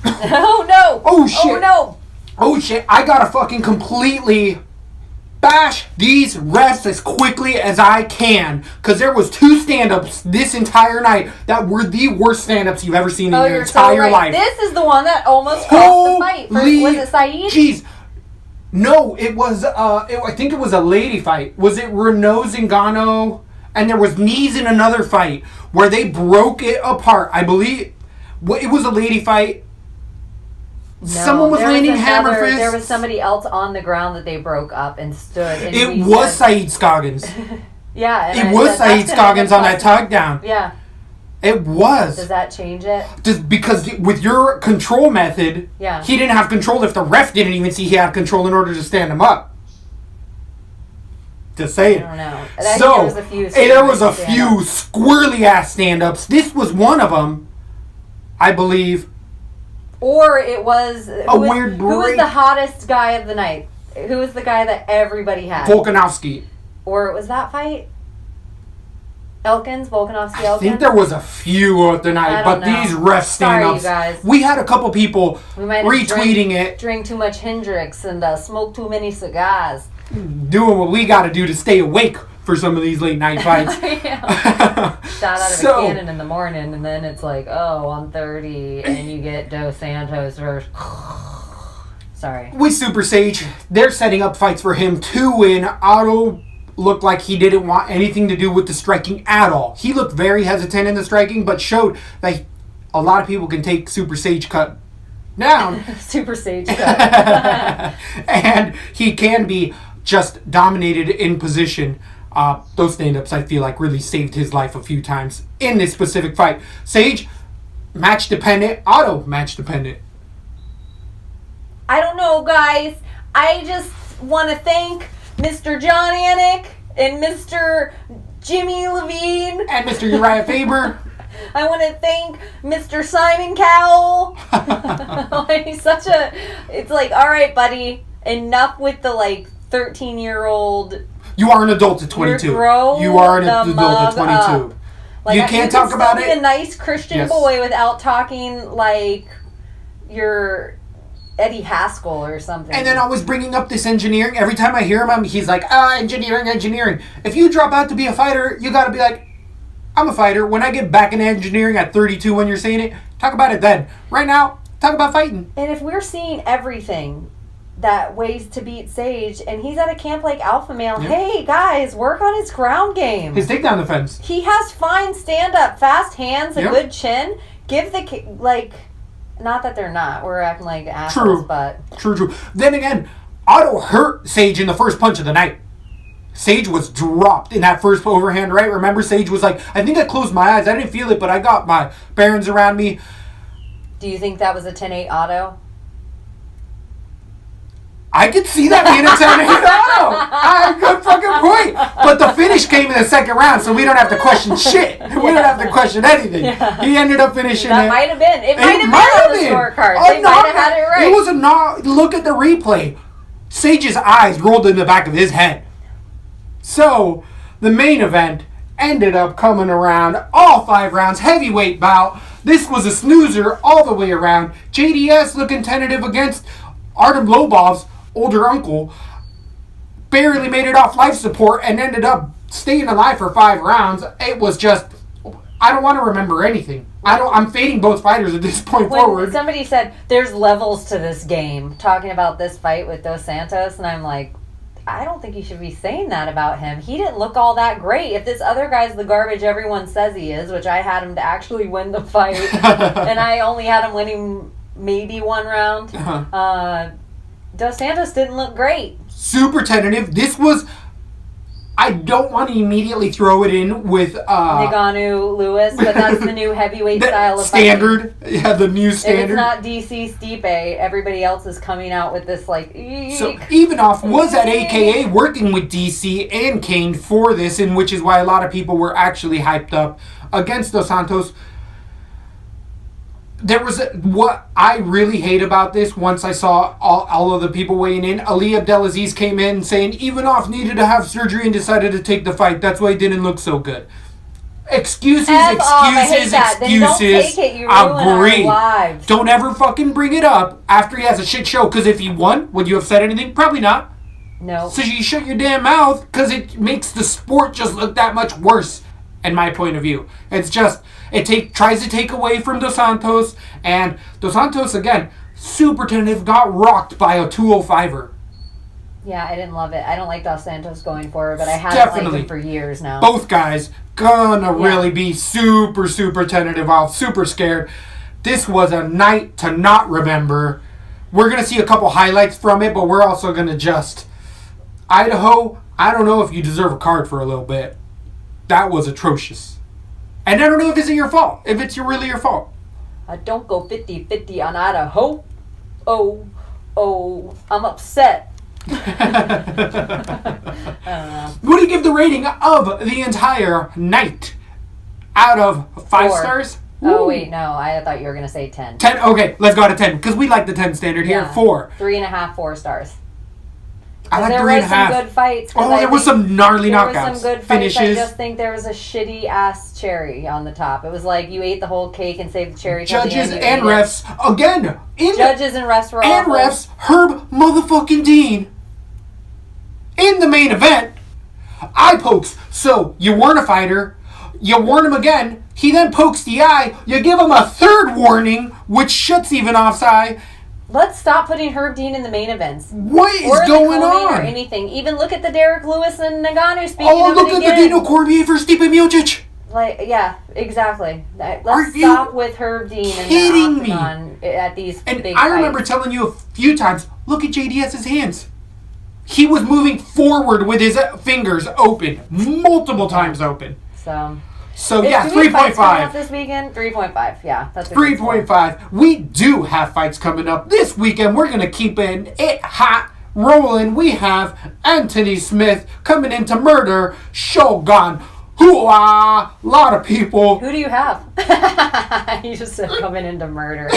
Oh, no. Oh, shit. Oh, no. Oh, shit. I gotta fucking completely bash these refs as quickly as I can. Because there was 2 stand-ups this entire night that were the worst stand-ups you've ever seen in your entire life. This is the one that almost cost the fight. Was it Saeed? Jeez. No, it was, I think it was a lady fight. Was it Renault Zingano? And there was knees in another fight where they broke it apart. I believe it was a lady fight. No, someone was landing hammer fists. There was somebody else on the ground that they broke up and stood. And it was Saeed Scoggins. Yeah. And It I was said, Saeed "That's gonna Scoggins end on up that tug down. Yeah. It was. Does that change it? Just because with your control method, Yeah. he didn't have control if the ref didn't even see he had control in order to stand him up. Just saying. I don't know. So, there was a stand-ups. few squirrely ass stand-ups. This was one of them, I believe. Or it was weird Who was break. the hottest guy of the night? Who was the guy that everybody had? Volkanovski. Or was that fight? Volkanovski, I think there was a few of the night, I but don't know. these ref Sorry, stand-ups, you guys. we had a couple people We might have retweeting it, drink too much Hendrix and smoke too many cigars. doing what we got to do to stay awake for some of these late night fights. Shot out of So- a cannon in the morning, and then it's like, oh, I'm 30, and you get Dos Santos versus. Sorry. With Super Sage, they're setting up fights for him to win. Otto looked like he didn't want anything to do with the striking at all. He looked very hesitant in the striking, but showed that a lot of people can take Super Sage cut down. Super Sage cut. And he can be just dominated in position. Those stand-ups, I feel like, really saved his life a few times in this specific fight. Sage, match-dependent. Otto, match-dependent. I don't know, guys. I just want to thank Mr. John Anik and Mr. Jimmy Levine. And Mr. Uriah Faber. I want to thank Mr. Simon Cowell. He's such a... It's like, all right, buddy, enough with the, 13-year-old... You are an adult at 22. You are an adult at 22. You can't talk about it. You can still be a nice Christian boy without talking like you're Eddie Haskell or something. And then always bringing up this engineering. Every time I hear him, he's like, engineering. If you drop out to be a fighter, you got to be like, I'm a fighter. When I get back in engineering at 32 when you're saying it, talk about it then. Right now, talk about fighting. And if we're seeing everything that ways to beat Sage, and he's at a camp like Alpha Male, hey, guys, work on his ground game. His takedown defense. He has fine stand-up, fast hands, a good chin. Give the, not that they're not. We're acting like assholes, but... True. Then again, Otto hurt Sage in the first punch of the night. Sage was dropped in that first overhand right. Remember, Sage was like, I think I closed my eyes. I didn't feel it, but I got my bearings around me. Do you think that was a 10-8 Otto? I could see that being a 10-8 Otto. Good fucking point. But the finish came in the second round, so we don't have to question shit. We don't have to question anything. Yeah. He ended up finishing that it. Might have been. It might have been on the scorecard. They might have had it right. It was a not. Look at the replay. Sage's eyes rolled in the back of his head. So, the main event ended up coming around all 5 rounds. Heavyweight bout. This was a snoozer all the way around. JDS looking tentative against Artem Lobov's older uncle. Barely made it off life support and ended up staying alive for 5 rounds. It was just... I don't want to remember anything. I'm fading both fighters at this point forward. Somebody said, there's levels to this game, talking about this fight with Dos Santos, and I'm like, I don't think you should be saying that about him. He didn't look all that great. If this other guy's the garbage everyone says he is, which I had him to actually win the fight, and I only had him winning maybe 1 round, Dos Santos didn't look great. Super tentative. This was... I don't want to immediately throw it in with... Ngannou Lewis, but that's the new heavyweight style of standard. Fighting. Yeah, the new standard. If it's not DC Stipe, everybody else is coming out with this eek. So Ivanov was at AKA working with DC and Kane for this, and which is why a lot of people were actually hyped up against Dos Santos. There was what I really hate about this. Once I saw all of the people weighing in, Ali Abdelaziz came in saying Ivanov needed to have surgery and decided to take the fight. That's why he didn't look so good. Excuses. I hate that. Then don't take it. You ruin our lives. Don't ever fucking bring it up after he has a shit show. Because if he won, would you have said anything? Probably not. No. So you shut your damn mouth because it makes the sport just look that much worse. In my point of view, it's just tries to take away from Dos Santos, and Dos Santos again super tentative, got rocked by a 205er. Yeah, I didn't love it. I don't like Dos Santos going forward, but I haven't liked him for years now. Both guys gonna really be super tentative. I'm super scared. This was a night to not remember. We're gonna see a couple highlights from it, but we're also gonna just Idaho. I don't know if you deserve a card for a little bit. That was atrocious. And I don't know if it's your fault. If it's really your fault. I don't go 50-50 on Idaho. Oh, I'm upset. I don't know. What do you give the rating of the entire night? Out of 5 stars? Oh, Ooh. wait, no. I thought you were going to say 10. 10? Okay, let's go to 10. Because we like the 10 standard here. 4. 3.5, 4 stars. I like there 3.5. was some good fights. Oh, there was some gnarly knockouts. There was some good fights. Finishes. I just think there was a shitty ass cherry on the top. It was like you ate the whole cake and saved the cherry. till the Judges end, and refs. Again. Judges and refs were and awful. refs. Herb motherfucking Dean. In the main event. Eye pokes. So, you warn a fighter. You warn him again. He then pokes the eye. You give him a third warning, which shuts even off's eye. Let's stop putting Herb Dean in the main events. What is or going the co-main on? Or anything. Even look at the Derek Lewis and Nagano speaking Oh, of look it at again. the Dino Cormier versus Stipe Miocic. Like, yeah, exactly. Let's Are you stop with Herb Dean kidding and the Octagon at these And big I remember fights. telling you a few times, look at JDS's hands. He was moving forward with his fingers open. Multiple times open. So yeah, do we have fights coming up 3.5. this weekend? 3.5, yeah. That's a good score. 3.5. We do have fights coming up this weekend. We're going to keep it hot rolling. We have Anthony Smith coming in to murder Shogun. Hoo-ah! A lot of people. Who do you have? You just said coming into murder.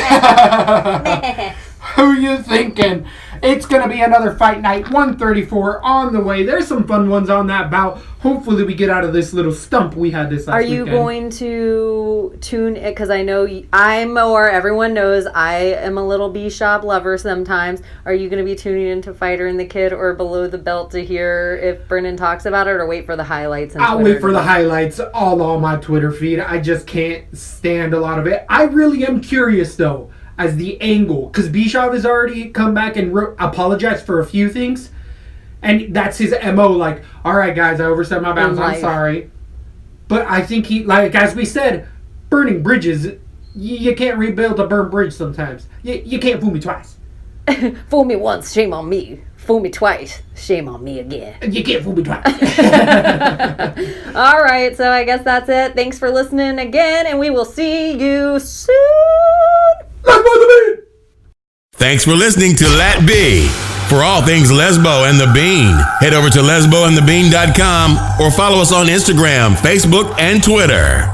Who you thinking? It's going to be another fight night. 134 on the way. There's some fun ones on that bout. Hopefully we get out of this little stump we had this last weekend. Are you going to tune in? Because I know everyone knows I am a little B-Shop lover sometimes. Are you going to be tuning into Fighter and the Kid or Below the Belt to hear if Brennan talks about it, or wait for the highlights? I'll wait for the highlights all on my Twitter feed. I just can't stand a lot of it. I really am curious, though, as the angle. Because Bischoff has already come back and apologized for a few things. And that's his MO. Like, all right, guys, I overstepped my bounds. I'm sorry. But I think he, like, as we said, burning bridges, you can't rebuild a burned bridge sometimes. You can't fool me twice. Fool me once, shame on me. Fool me twice, shame on me again. You can't fool me twice. All right, so I guess that's it. Thanks for listening again, and we will see you soon. Let's go the beat. Thanks for listening to LaTB. For all things Lesbo and the Bean, head over to lesboandthebean.com or follow us on Instagram, Facebook, and Twitter.